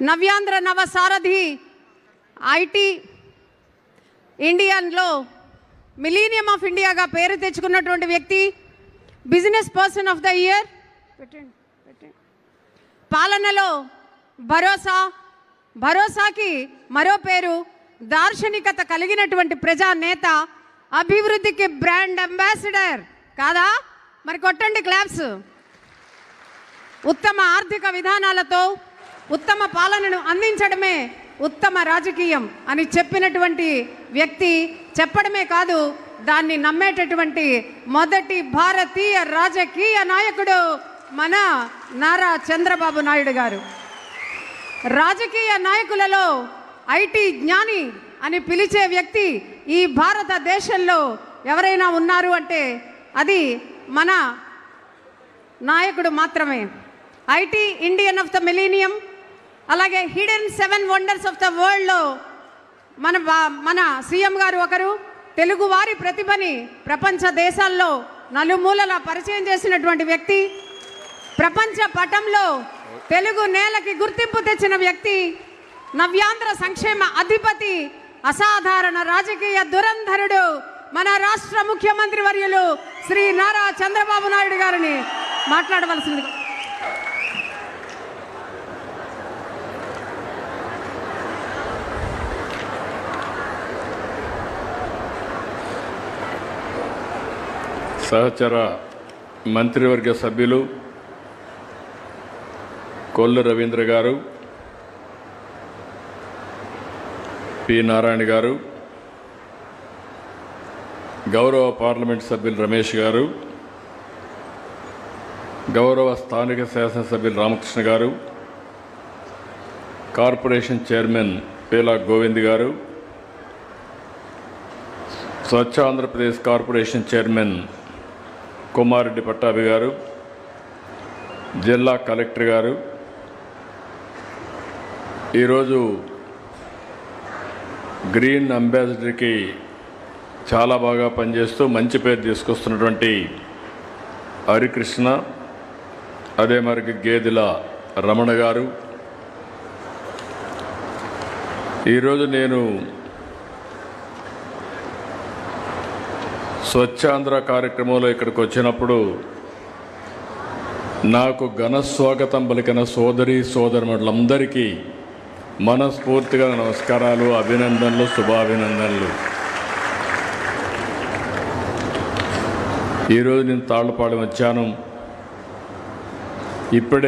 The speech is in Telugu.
నవ్యాంధ్ర నవ సారథి ఐటీ ఇండియన్లో మిలీనియం ఆఫ్ ఇండియాగా పేరు తెచ్చుకున్నటువంటి వ్యక్తి, business person of the year, పాలనలో భరోసాకి మరో పేరు, దార్శనికత కలిగినటువంటి ప్రజానేత, అభివృద్ధికి బ్రాండ్ అంబాసిడర్ కాదా? మరి కొట్టండి క్లాప్స్. ఉత్తమ ఆర్థిక విధానాలతో ఉత్తమ పాలనను అందించడమే ఉత్తమ రాజకీయం అని చెప్పినటువంటి వ్యక్తి, చెప్పడమే కాదు దాన్ని నమ్మేటటువంటి మొదటి భారతీయ రాజకీయ నాయకుడు మన నారా చంద్రబాబు నాయుడు గారు. రాజకీయ నాయకులలో ఐటీ జ్ఞాని అని పిలిచే వ్యక్తి ఈ భారతదేశంలో ఎవరైనా ఉన్నారు అంటే అది మన నాయకుడు మాత్రమే. IT Indian of the millennium, అలాగే హిడెన్ 7 వండర్స్ ఆఫ్ ద వరల్డ్లో మన సీఎం గారు ఒకరు. తెలుగు వారి ప్రతిభని ప్రపంచ దేశాల్లో నలుమూలలా పరిచయం చేసినటువంటి వ్యక్తి, ప్రపంచ పటంలో తెలుగు నేలకి గుర్తింపు తెచ్చిన వ్యక్తి, నవ్యాంధ్ర సంక్షేమ అధిపతి, అసాధారణ రాజకీయ దురంధరుడు మన రాష్ట్ర ముఖ్యమంత్రి వర్యులు శ్రీ నారా చంద్రబాబు నాయుడు గారిని మాట్లాడవలసింది. సహచర మంత్రివర్గ సభ్యులు కొల్లు రవీంద్ర గారు, పి నారాయణ గారు, గౌరవ పార్లమెంట్ సభ్యులు రమేష్ గారు, గౌరవ స్థానిక శాసనసభ్యులు రామకృష్ణ గారు, కార్పొరేషన్ చైర్మన్ పేలా గోవింద్ గారు, స్వచ్ఛ ఆంధ్రప్రదేశ్ కార్పొరేషన్ చైర్మన్ కుమారెడ్డి పట్టాభి గారు, జిల్లా కలెక్టర్ గారు, ఈరోజు గ్రీన్ అంబాసిడర్కి చాలా బాగా పనిచేస్తూ మంచి పేరు తీసుకొస్తున్నటువంటి హరికృష్ణ, అదే మరి గేదెల రమణ గారు, ఈరోజు నేను స్వచ్ఛాంధ్ర కార్యక్రమంలో ఇక్కడికి వచ్చినప్పుడు నాకు ఘన స్వాగతం పలికిన సోదరి సోదరులందరికీ మనస్ఫూర్తిగా నమస్కారాలు, అభినందనలు, శుభాభినందనలు. ఈరోజు నేను తాళ్ళపాలెం వచ్చాను. ఇప్పుడే